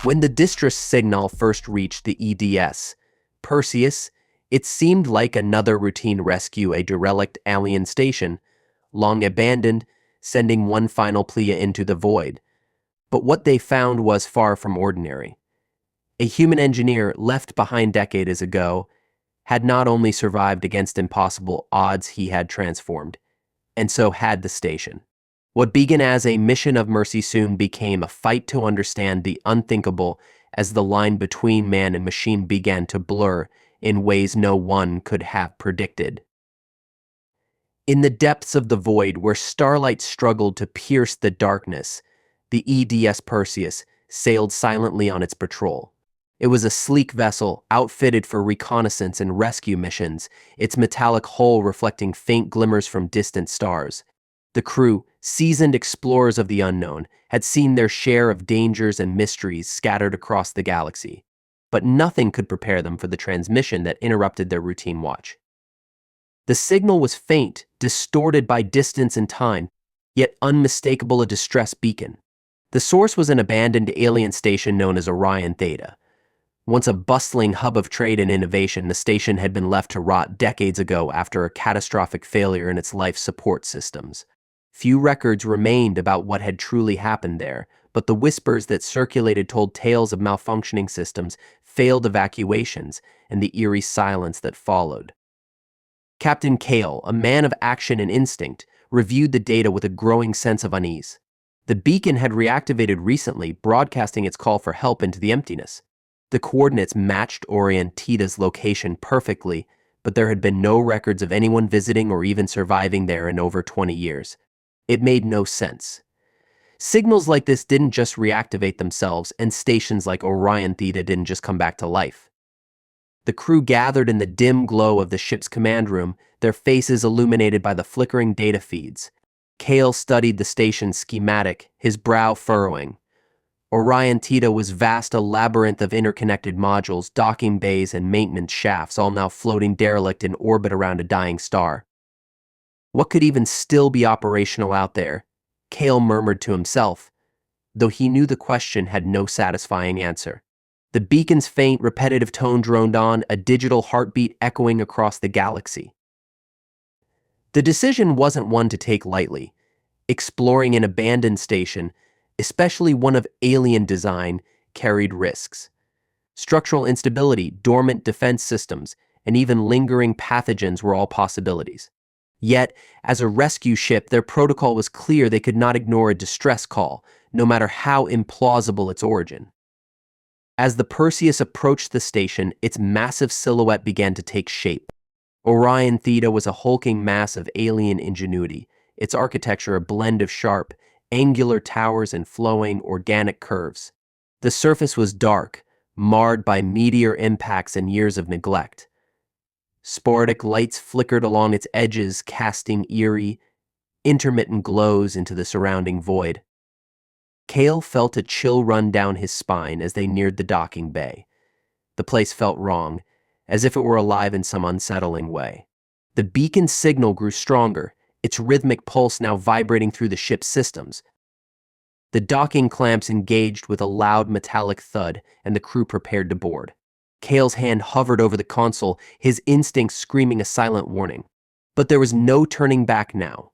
When the distress signal first reached the EDS, Perseus, it seemed like another routine rescue, a derelict alien station, long abandoned, sending one final plea into the void. But what they found was far from ordinary. A human engineer left behind decades ago had not only survived against impossible odds, he had transformed, and so had the station. What began as a mission of mercy soon became a fight to understand the unthinkable as the line between man and machine began to blur in ways no one could have predicted. In the depths of the void where starlight struggled to pierce the darkness, the EDS Perseus sailed silently on its patrol. It was a sleek vessel outfitted for reconnaissance and rescue missions, its metallic hull reflecting faint glimmers from distant stars. The crew, seasoned explorers of the unknown, had seen their share of dangers and mysteries scattered across the galaxy, but nothing could prepare them for the transmission that interrupted their routine watch. The signal was faint, distorted by distance and time, yet unmistakable, a distress beacon. The source was an abandoned alien station known as Orion Theta. Once a bustling hub of trade and innovation, the station had been left to rot decades ago after a catastrophic failure in its life support systems. Few records remained about what had truly happened there, but the whispers that circulated told tales of malfunctioning systems, failed evacuations, and the eerie silence that followed. Captain Kale, a man of action and instinct, reviewed the data with a growing sense of unease. The beacon had reactivated recently, broadcasting its call for help into the emptiness. The coordinates matched Orion Theta's location perfectly, but there had been no records of anyone visiting or even surviving there in over 20 years. It made no sense. Signals like this didn't just reactivate themselves, and stations like Orion Theta didn't just come back to life. The crew gathered in the dim glow of the ship's command room, their faces illuminated by the flickering data feeds. Kale studied the station's schematic, his brow furrowing. Orion Theta was vast, a labyrinth of interconnected modules, docking bays, and maintenance shafts, all now floating derelict in orbit around a dying star. What could even still be operational out there? Kale murmured to himself, though he knew the question had no satisfying answer. The beacon's faint, repetitive tone droned on, a digital heartbeat echoing across the galaxy. The decision wasn't one to take lightly. Exploring an abandoned station, especially one of alien design, carried risks. Structural instability, dormant defense systems, and even lingering pathogens were all possibilities. Yet, as a rescue ship, their protocol was clear: they could not ignore a distress call, no matter how implausible its origin. As the Perseus approached the station, its massive silhouette began to take shape. Orion Theta was a hulking mass of alien ingenuity, its architecture a blend of sharp, angular towers and flowing, organic curves. The surface was dark, marred by meteor impacts and years of neglect. Sporadic lights flickered along its edges, casting eerie, intermittent glows into the surrounding void. Kale felt a chill run down his spine as they neared the docking bay. The place felt wrong, as if it were alive in some unsettling way. The beacon's signal grew stronger, its rhythmic pulse now vibrating through the ship's systems. The docking clamps engaged with a loud metallic thud, and the crew prepared to board. Kale's hand hovered over the console, his instincts screaming a silent warning. But there was no turning back now.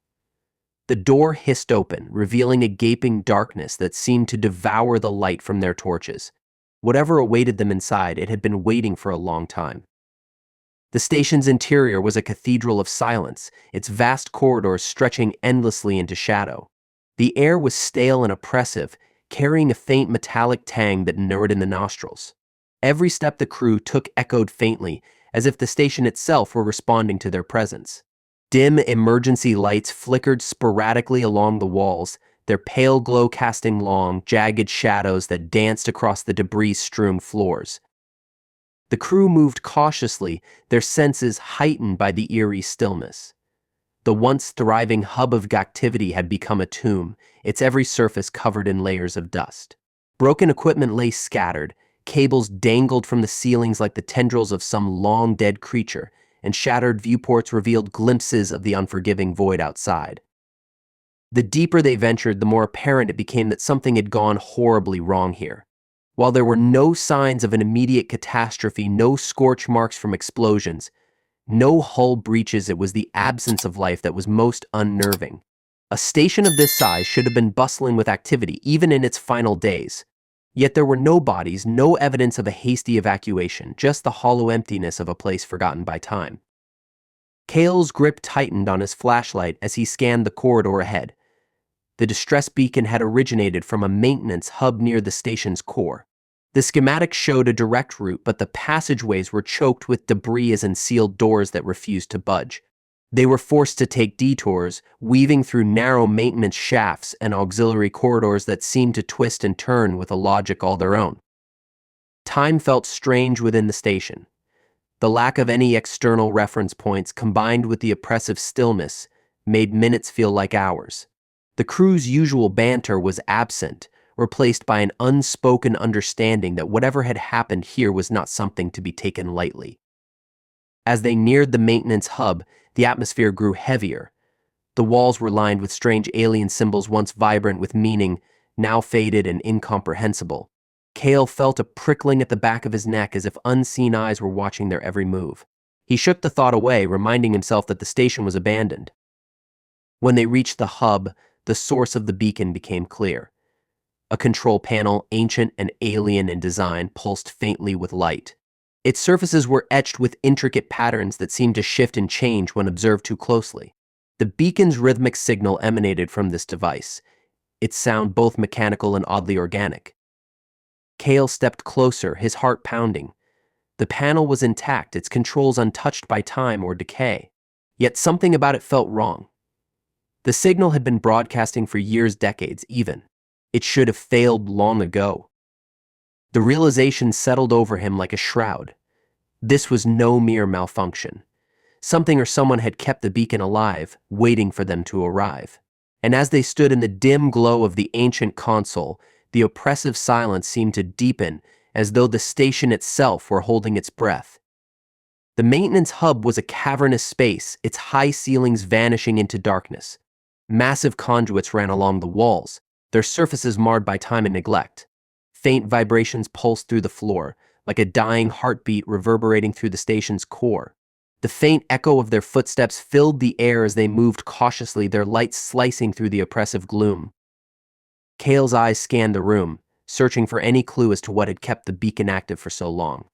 The door hissed open, revealing a gaping darkness that seemed to devour the light from their torches. Whatever awaited them inside, it had been waiting for a long time. The station's interior was a cathedral of silence, its vast corridors stretching endlessly into shadow. The air was stale and oppressive, carrying a faint metallic tang that gnawed in the nostrils. Every step the crew took echoed faintly, as if the station itself were responding to their presence. Dim emergency lights flickered sporadically along the walls, their pale glow casting long, jagged shadows that danced across the debris-strewn floors. The crew moved cautiously, their senses heightened by the eerie stillness. The once thriving hub of activity had become a tomb, its every surface covered in layers of dust. Broken equipment lay scattered, cables dangled from the ceilings like the tendrils of some long-dead creature, and shattered viewports revealed glimpses of the unforgiving void outside. The deeper they ventured, the more apparent it became that something had gone horribly wrong here. While there were no signs of an immediate catastrophe, no scorch marks from explosions, no hull breaches, it was the absence of life that was most unnerving. A station of this size should have been bustling with activity, even in its final days. Yet there were no bodies, no evidence of a hasty evacuation, just the hollow emptiness of a place forgotten by time. Cale's grip tightened on his flashlight as he scanned the corridor ahead. The distress beacon had originated from a maintenance hub near the station's core. The schematic showed a direct route, but the passageways were choked with debris as in sealed doors that refused to budge. They were forced to take detours, weaving through narrow maintenance shafts and auxiliary corridors that seemed to twist and turn with a logic all their own. Time felt strange within the station. The lack of any external reference points, combined with the oppressive stillness, made minutes feel like hours. The crew's usual banter was absent, replaced by an unspoken understanding that whatever had happened here was not something to be taken lightly. As they neared the maintenance hub, the atmosphere grew heavier. The walls were lined with strange alien symbols once vibrant with meaning, now faded and incomprehensible. Cale felt a prickling at the back of his neck as if unseen eyes were watching their every move. He shook the thought away, reminding himself that the station was abandoned. When they reached the hub, the source of the beacon became clear. A control panel, ancient and alien in design, pulsed faintly with light. Its surfaces were etched with intricate patterns that seemed to shift and change when observed too closely. The beacon's rhythmic signal emanated from this device, its sound both mechanical and oddly organic. Cale stepped closer, his heart pounding. The panel was intact, its controls untouched by time or decay. Yet something about it felt wrong. The signal had been broadcasting for years, decades even. It should have failed long ago. The realization settled over him like a shroud. This was no mere malfunction. Something or someone had kept the beacon alive, waiting for them to arrive. And as they stood in the dim glow of the ancient console, the oppressive silence seemed to deepen, as though the station itself were holding its breath. The maintenance hub was a cavernous space, its high ceilings vanishing into darkness. Massive conduits ran along the walls, their surfaces marred by time and neglect. Faint vibrations pulsed through the floor, like a dying heartbeat reverberating through the station's core. The faint echo of their footsteps filled the air as they moved cautiously, their light slicing through the oppressive gloom. Cale's eyes scanned the room, searching for any clue as to what had kept the beacon active for so long.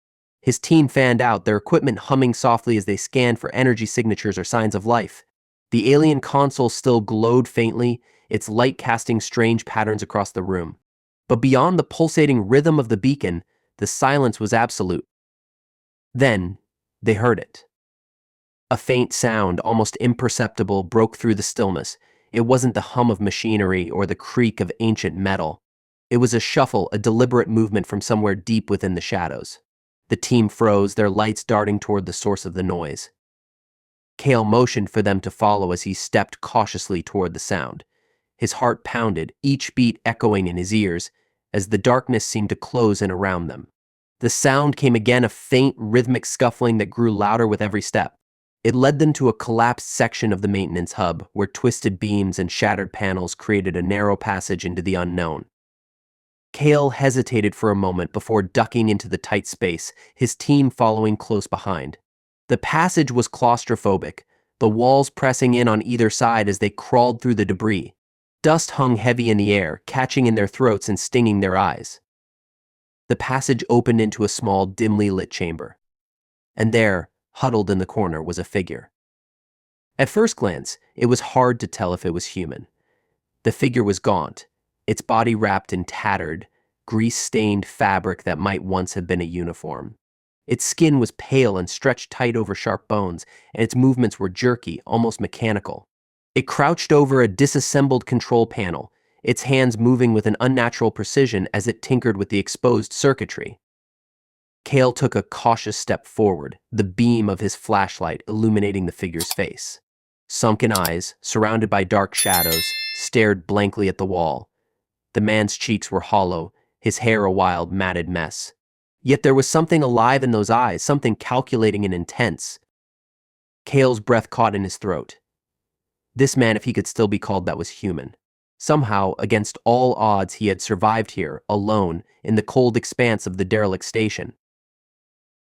His team fanned out, their equipment humming softly as they scanned for energy signatures or signs of life. The alien console still glowed faintly, its light casting strange patterns across the room. But beyond the pulsating rhythm of the beacon, the silence was absolute. Then, they heard it. A faint sound, almost imperceptible, broke through the stillness. It wasn't the hum of machinery or the creak of ancient metal. It was a shuffle, a deliberate movement from somewhere deep within the shadows. The team froze, their lights darting toward the source of the noise. Cale motioned for them to follow as he stepped cautiously toward the sound. His heart pounded, each beat echoing in his ears, as the darkness seemed to close in around them. The sound came again, a faint, rhythmic scuffling that grew louder with every step. It led them to a collapsed section of the maintenance hub, where twisted beams and shattered panels created a narrow passage into the unknown. Cale hesitated for a moment before ducking into the tight space, his team following close behind. The passage was claustrophobic, the walls pressing in on either side as they crawled through the debris. Dust hung heavy in the air, catching in their throats and stinging their eyes. The passage opened into a small, dimly lit chamber. And there, huddled in the corner, was a figure. At first glance, it was hard to tell if it was human. The figure was gaunt, its body wrapped in tattered, grease-stained fabric that might once have been a uniform. Its skin was pale and stretched tight over sharp bones, and its movements were jerky, almost mechanical. It crouched over a disassembled control panel, its hands moving with an unnatural precision as it tinkered with the exposed circuitry. Cale took a cautious step forward, the beam of his flashlight illuminating the figure's face. Sunken eyes, surrounded by dark shadows, stared blankly at the wall. The man's cheeks were hollow, his hair a wild, matted mess. Yet there was something alive in those eyes, something calculating and intense. Cale's breath caught in his throat. This man, if he could still be called that, was human. Somehow, against all odds, he had survived here, alone, in the cold expanse of the derelict station.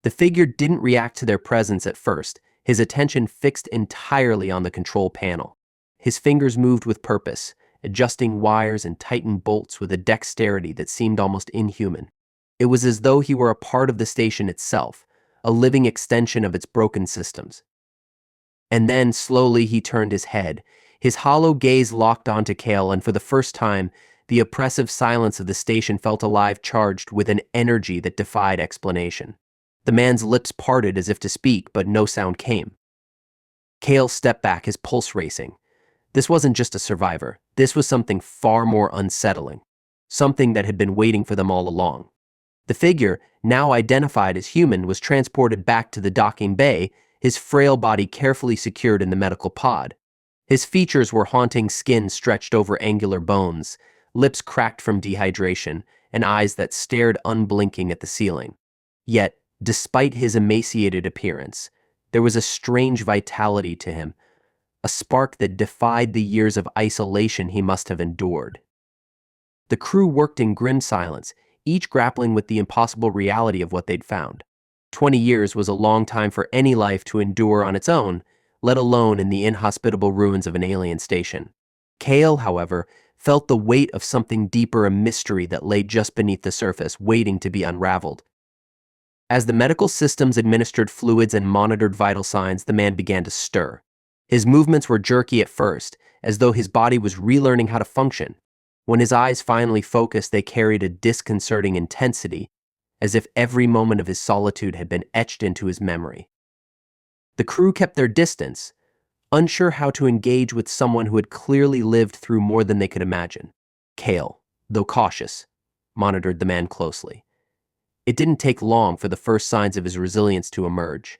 The figure didn't react to their presence at first, his attention fixed entirely on the control panel. His fingers moved with purpose, adjusting wires and tightening bolts with a dexterity that seemed almost inhuman. It was as though he were a part of the station itself, a living extension of its broken systems. And then, slowly, he turned his head. His hollow gaze locked onto Kale, and for the first time, the oppressive silence of the station felt alive, charged with an energy that defied explanation. The man's lips parted as if to speak, but no sound came. Kale stepped back, his pulse racing. This wasn't just a survivor. This was something far more unsettling. Something that had been waiting for them all along. The figure, now identified as human, was transported back to the docking bay, his frail body carefully secured in the medical pod. His features were haunting skin stretched over angular bones, lips cracked from dehydration, and eyes that stared unblinking at the ceiling. Yet, despite his emaciated appearance, there was a strange vitality to him, a spark that defied the years of isolation he must have endured. The crew worked in grim silence, each grappling with the impossible reality of what they'd found. 20 years was a long time for any life to endure on its own, let alone in the inhospitable ruins of an alien station. Kale, however, felt the weight of something deeper, a mystery that lay just beneath the surface, waiting to be unraveled. As the medical systems administered fluids and monitored vital signs, the man began to stir. His movements were jerky at first, as though his body was relearning how to function. When his eyes finally focused, they carried a disconcerting intensity, as if every moment of his solitude had been etched into his memory. The crew kept their distance, unsure how to engage with someone who had clearly lived through more than they could imagine. Kale, though cautious, monitored the man closely. It didn't take long for the first signs of his resilience to emerge.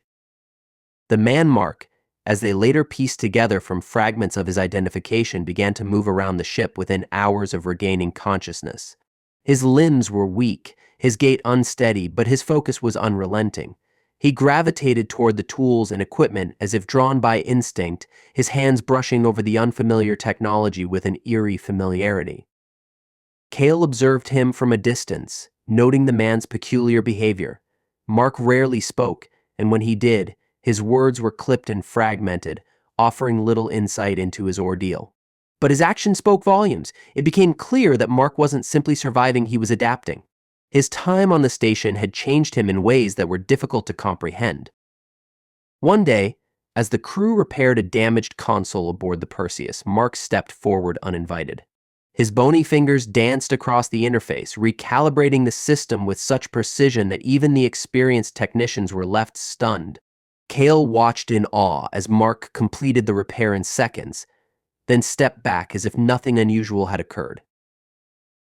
The man Mark, as they later pieced together from fragments of his identification, began to move around the ship within hours of regaining consciousness. His limbs were weak, his gait unsteady, but his focus was unrelenting. He gravitated toward the tools and equipment as if drawn by instinct, his hands brushing over the unfamiliar technology with an eerie familiarity. Kale observed him from a distance, noting the man's peculiar behavior. Mark rarely spoke, and when he did, his words were clipped and fragmented, offering little insight into his ordeal. But his actions spoke volumes. It became clear that Mark wasn't simply surviving, he was adapting. His time on the station had changed him in ways that were difficult to comprehend. One day, as the crew repaired a damaged console aboard the Perseus, Mark stepped forward uninvited. His bony fingers danced across the interface, recalibrating the system with such precision that even the experienced technicians were left stunned. Kale watched in awe as Mark completed the repair in seconds, then stepped back as if nothing unusual had occurred.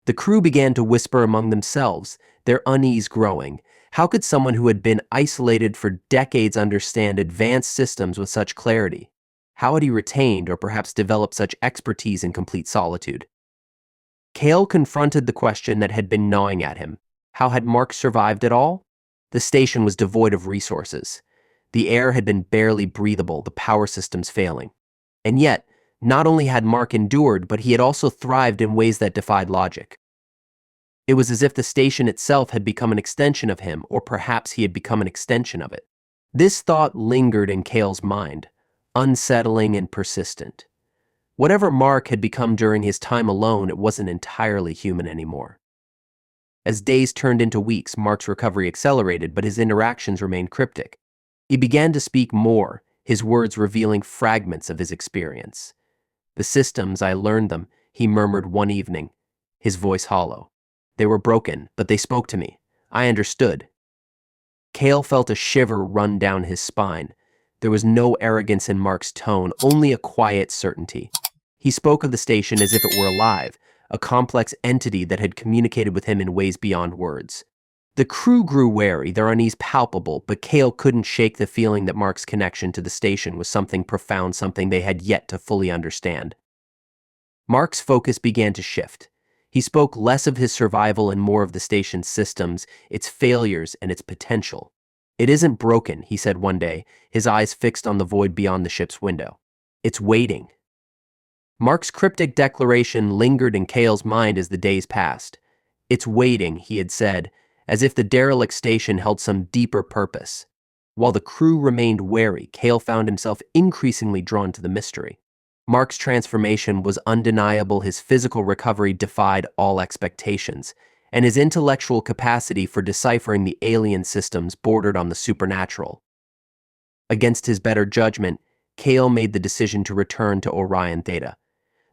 The crew began to whisper among themselves, their unease growing. How could someone who had been isolated for decades understand advanced systems with such clarity? How had he retained or perhaps developed such expertise in complete solitude? Kale confronted the question that had been gnawing at him. How had Mark survived at all? The station was devoid of resources. The air had been barely breathable, the power systems failing. And yet, not only had Mark endured, but he had also thrived in ways that defied logic. It was as if the station itself had become an extension of him, or perhaps he had become an extension of it. This thought lingered in Kale's mind, unsettling and persistent. Whatever Mark had become during his time alone, it wasn't entirely human anymore. As days turned into weeks, Mark's recovery accelerated, but his interactions remained cryptic. He began to speak more, his words revealing fragments of his experience. "The systems, I learned them," he murmured one evening, his voice hollow. "They were broken, but they spoke to me. I understood." Kale felt a shiver run down his spine. There was no arrogance in Mark's tone, only a quiet certainty. He spoke of the station as if it were alive, a complex entity that had communicated with him in ways beyond words. The crew grew wary, their unease palpable, but Kale couldn't shake the feeling that Mark's connection to the station was something profound, something they had yet to fully understand. Mark's focus began to shift. He spoke less of his survival and more of the station's systems, its failures, and its potential. "It isn't broken," he said one day, his eyes fixed on the void beyond the ship's window. "It's waiting." Mark's cryptic declaration lingered in Cale's mind as the days passed. "It's waiting," he had said, as if the derelict station held some deeper purpose. While the crew remained wary, Cale found himself increasingly drawn to the mystery. Mark's transformation was undeniable, his physical recovery defied all expectations, and his intellectual capacity for deciphering the alien systems bordered on the supernatural. Against his better judgment, Cale made the decision to return to Orion Theta.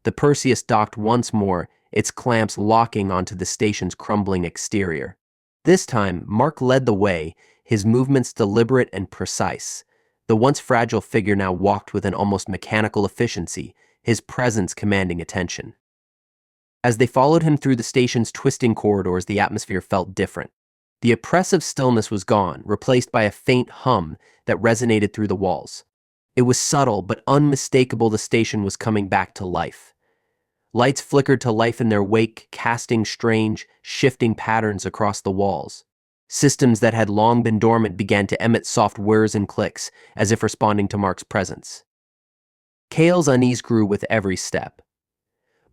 The Perseus docked once more, its clamps locking onto the station's crumbling exterior. This time, Mark led the way, his movements deliberate and precise. The once fragile figure now walked with an almost mechanical efficiency, his presence commanding attention. As they followed him through the station's twisting corridors, the atmosphere felt different. The oppressive stillness was gone, replaced by a faint hum that resonated through the walls. It was subtle but unmistakable. The station was coming back to life. Lights flickered to life in their wake, casting strange, shifting patterns across the walls. Systems that had long been dormant began to emit soft whirs and clicks, as if responding to Mark's presence. Cale's unease grew with every step.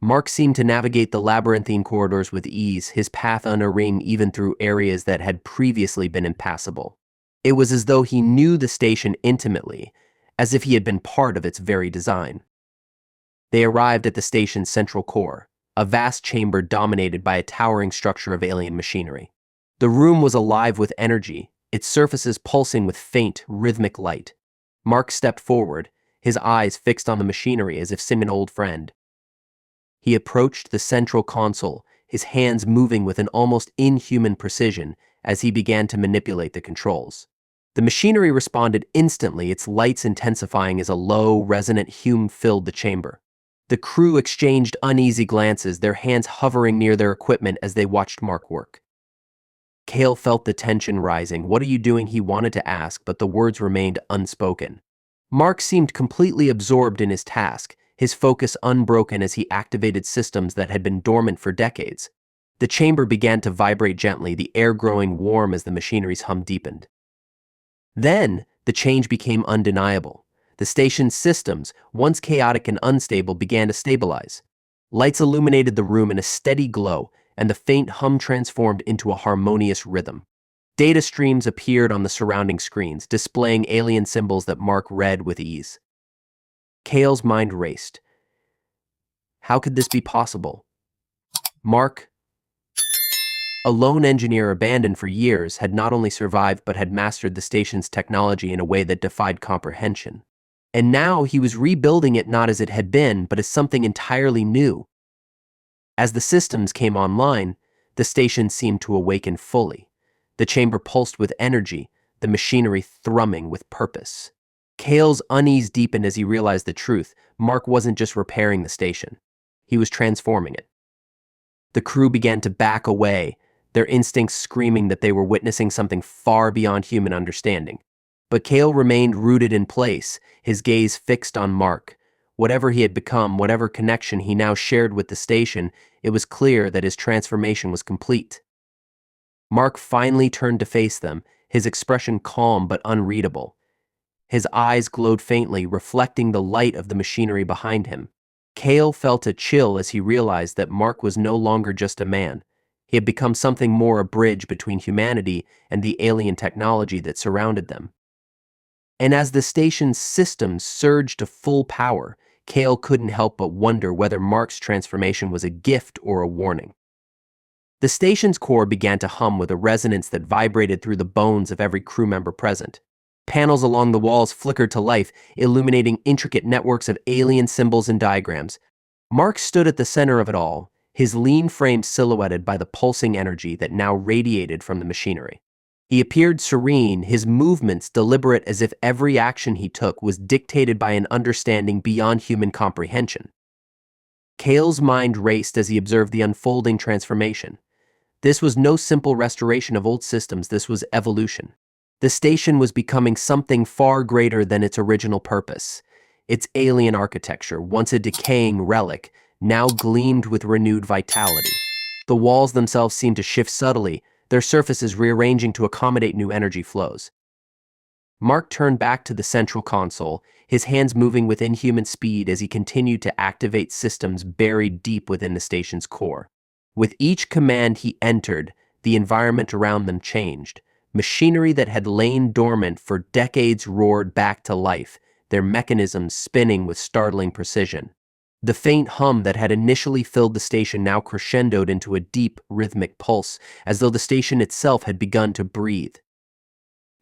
Mark seemed to navigate the labyrinthine corridors with ease, his path unerring even through areas that had previously been impassable. It was as though he knew the station intimately, as if he had been part of its very design. They arrived at the station's central core, a vast chamber dominated by a towering structure of alien machinery. The room was alive with energy, its surfaces pulsing with faint, rhythmic light. Mark stepped forward, his eyes fixed on the machinery as if seeing an old friend. He approached the central console, his hands moving with an almost inhuman precision as he began to manipulate the controls. The machinery responded instantly, its lights intensifying as a low, resonant hum filled the chamber. The crew exchanged uneasy glances, their hands hovering near their equipment as they watched Mark work. Cale felt the tension rising. "What are you doing?" he wanted to ask, but the words remained unspoken. Mark seemed completely absorbed in his task, his focus unbroken as he activated systems that had been dormant for decades. The chamber began to vibrate gently, the air growing warm as the machinery's hum deepened. Then, the change became undeniable. The station's systems, once chaotic and unstable, began to stabilize. Lights illuminated the room in a steady glow, and the faint hum transformed into a harmonious rhythm. Data streams appeared on the surrounding screens, displaying alien symbols that Mark read with ease. Cale's mind raced. How could this be possible? Mark, a lone engineer abandoned for years, had not only survived but had mastered the station's technology in a way that defied comprehension. And now he was rebuilding it not as it had been, but as something entirely new. As the systems came online, the station seemed to awaken fully. The chamber pulsed with energy, the machinery thrumming with purpose. Cale's unease deepened as he realized the truth. Mark wasn't just repairing the station. He was transforming it. The crew began to back away, their instincts screaming that they were witnessing something far beyond human understanding. But Cale remained rooted in place, his gaze fixed on Mark. Whatever he had become, whatever connection he now shared with the station, it was clear that his transformation was complete. Mark finally turned to face them, his expression calm but unreadable. His eyes glowed faintly, reflecting the light of the machinery behind him. Cale felt a chill as he realized that Mark was no longer just a man. He had become something more, a bridge between humanity and the alien technology that surrounded them. And as the station's systems surged to full power, Cale couldn't help but wonder whether Mark's transformation was a gift or a warning. The station's core began to hum with a resonance that vibrated through the bones of every crew member present. Panels along the walls flickered to life, illuminating intricate networks of alien symbols and diagrams. Mark stood at the center of it all, his lean frame silhouetted by the pulsing energy that now radiated from the machinery. He appeared serene, his movements deliberate, as if every action he took was dictated by an understanding beyond human comprehension. Cale's mind raced as he observed the unfolding transformation. This was no simple restoration of old systems, this was evolution. The station was becoming something far greater than its original purpose. Its alien architecture, once a decaying relic, now gleamed with renewed vitality. The walls themselves seemed to shift subtly, their surfaces rearranging to accommodate new energy flows. Mark turned back to the central console, his hands moving with inhuman speed as he continued to activate systems buried deep within the station's core. With each command he entered, the environment around them changed. Machinery that had lain dormant for decades roared back to life, their mechanisms spinning with startling precision. The faint hum that had initially filled the station now crescendoed into a deep, rhythmic pulse, as though the station itself had begun to breathe.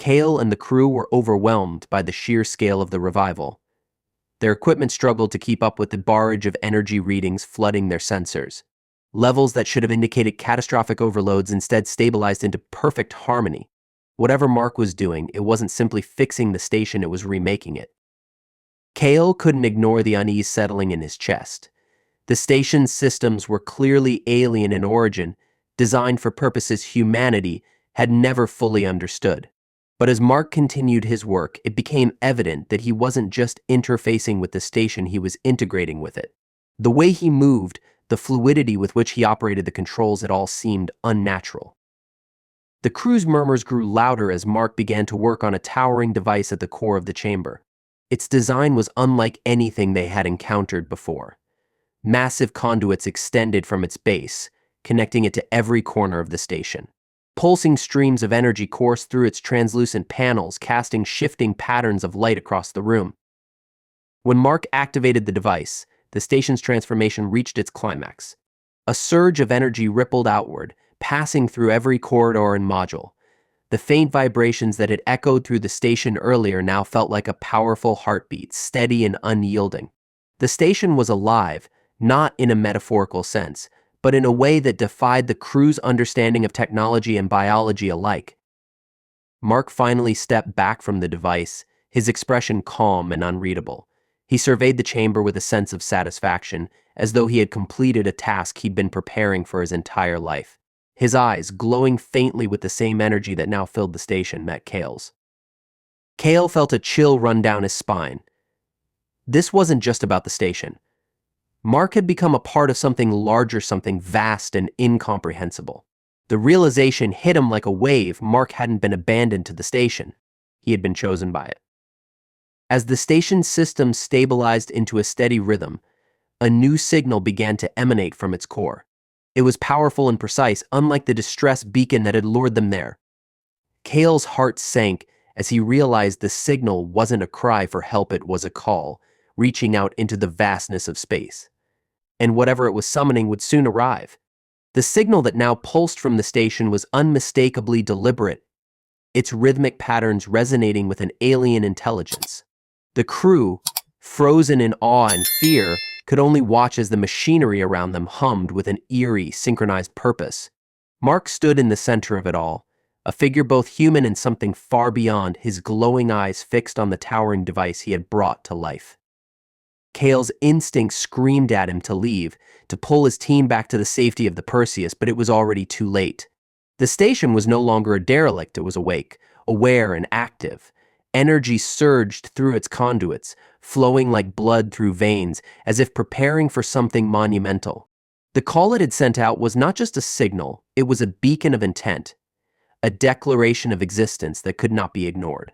Kale and the crew were overwhelmed by the sheer scale of the revival. Their equipment struggled to keep up with the barrage of energy readings flooding their sensors. Levels that should have indicated catastrophic overloads instead stabilized into perfect harmony. Whatever Mark was doing, it wasn't simply fixing the station, it was remaking it. Kale couldn't ignore the unease settling in his chest. The station's systems were clearly alien in origin, designed for purposes humanity had never fully understood. But as Mark continued his work, it became evident that he wasn't just interfacing with the station, he was integrating with it. The way he moved, the fluidity with which he operated the controls, it all seemed unnatural. The crew's murmurs grew louder as Mark began to work on a towering device at the core of the chamber. Its design was unlike anything they had encountered before. Massive conduits extended from its base, connecting it to every corner of the station. Pulsing streams of energy coursed through its translucent panels, casting shifting patterns of light across the room. When Mark activated the device, the station's transformation reached its climax. A surge of energy rippled outward, passing through every corridor and module. The faint vibrations that had echoed through the station earlier now felt like a powerful heartbeat, steady and unyielding. The station was alive, not in a metaphorical sense, but in a way that defied the crew's understanding of technology and biology alike. Mark finally stepped back from the device, his expression calm and unreadable. He surveyed the chamber with a sense of satisfaction, as though he had completed a task he'd been preparing for his entire life. His eyes, glowing faintly with the same energy that now filled the station, met Kale's. Kale felt a chill run down his spine. This wasn't just about the station. Mark had become a part of something larger, something vast and incomprehensible. The realization hit him like a wave. Mark hadn't been abandoned to the station. He had been chosen by it. As the station's system stabilized into a steady rhythm, a new signal began to emanate from its core. It was powerful and precise, unlike the distress beacon that had lured them there. Kale's heart sank as he realized the signal wasn't a cry for help, it was a call, reaching out into the vastness of space. And whatever it was summoning would soon arrive. The signal that now pulsed from the station was unmistakably deliberate, its rhythmic patterns resonating with an alien intelligence. The crew, frozen in awe and fear, could only watch as the machinery around them hummed with an eerie, synchronized purpose. Mark stood in the center of it all, a figure both human and something far beyond, his glowing eyes fixed on the towering device he had brought to life. Kale's instincts screamed at him to leave, to pull his team back to the safety of the Perseus, but it was already too late. The station was no longer a derelict, it was awake, aware and active. Energy surged through its conduits, flowing like blood through veins, as if preparing for something monumental. The call it had sent out was not just a signal, it was a beacon of intent, a declaration of existence that could not be ignored.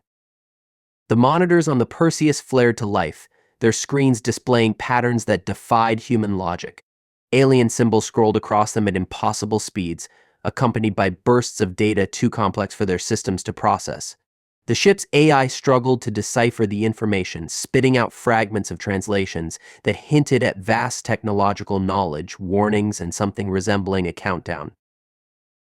The monitors on the Perseus flared to life, their screens displaying patterns that defied human logic. Alien symbols scrolled across them at impossible speeds, accompanied by bursts of data too complex for their systems to process. The ship's AI struggled to decipher the information, spitting out fragments of translations that hinted at vast technological knowledge, warnings, and something resembling a countdown.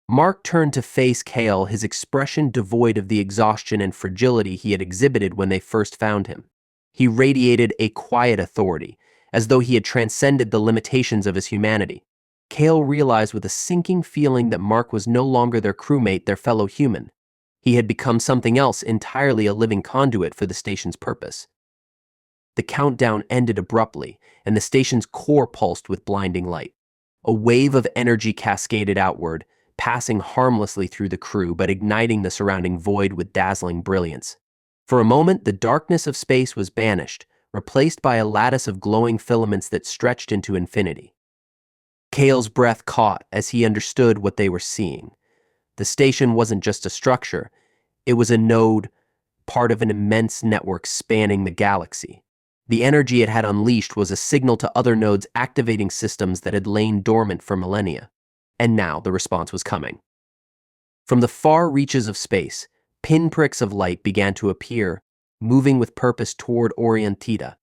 Mark turned to face Kale, his expression devoid of the exhaustion and fragility he had exhibited when they first found him. He radiated a quiet authority, as though he had transcended the limitations of his humanity. Kale realized with a sinking feeling that Mark was no longer their crewmate, their fellow human. He had become something else, entirely a living conduit for the station's purpose. The countdown ended abruptly, and the station's core pulsed with blinding light. A wave of energy cascaded outward, passing harmlessly through the crew but igniting the surrounding void with dazzling brilliance. For a moment, the darkness of space was banished, replaced by a lattice of glowing filaments that stretched into infinity. Kale's breath caught as he understood what they were seeing. The station wasn't just a structure, it was a node, part of an immense network spanning the galaxy. The energy it had unleashed was a signal to other nodes activating systems that had lain dormant for millennia. And now the response was coming. From the far reaches of space, pinpricks of light began to appear, moving with purpose toward Orientida.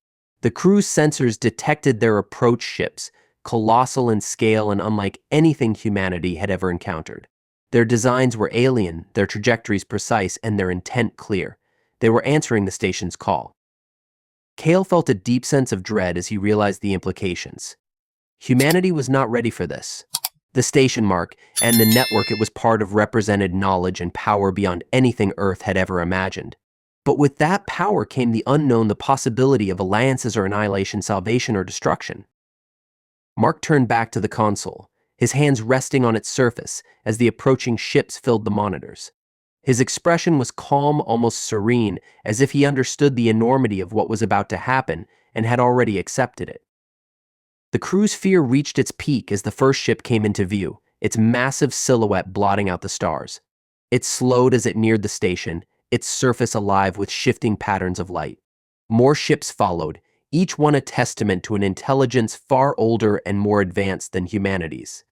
The crew's sensors detected their approach ships, colossal in scale and unlike anything humanity had ever encountered. Their designs were alien, their trajectories precise, and their intent clear. They were answering the station's call. Kale felt a deep sense of dread as he realized the implications. Humanity was not ready for this. The station mark and the network it was part of represented knowledge and power beyond anything Earth had ever imagined. But with that power came the unknown, the possibility of alliances or annihilation, salvation or destruction. Mark turned back to the console, his hands resting on its surface as the approaching ships filled the monitors. His expression was calm, almost serene, as if he understood the enormity of what was about to happen and had already accepted it. The crew's fear reached its peak as the first ship came into view, its massive silhouette blotting out the stars. It slowed as it neared the station, its surface alive with shifting patterns of light. More ships followed, each one a testament to an intelligence far older and more advanced than humanity's.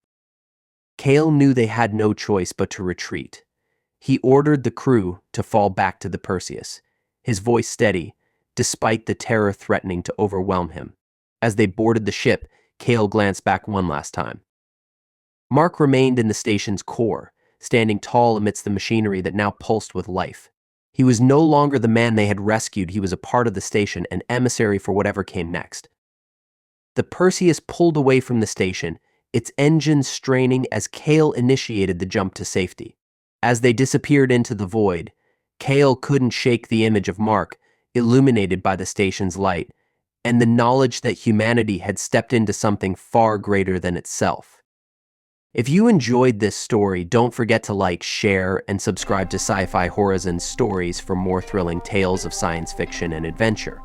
Kale knew they had no choice but to retreat. He ordered the crew to fall back to the Perseus, his voice steady, despite the terror threatening to overwhelm him. As they boarded the ship, Kale glanced back one last time. Mark remained in the station's core, standing tall amidst the machinery that now pulsed with life. He was no longer the man they had rescued, he was a part of the station, an emissary for whatever came next. The Perseus pulled away from the station, its engines straining as Kale initiated the jump to safety. As they disappeared into the void, Kale couldn't shake the image of Mark, illuminated by the station's light, and the knowledge that humanity had stepped into something far greater than itself. If you enjoyed this story, don't forget to like, share, and subscribe to Sci-Fi Horizons Stories for more thrilling tales of science fiction and adventure.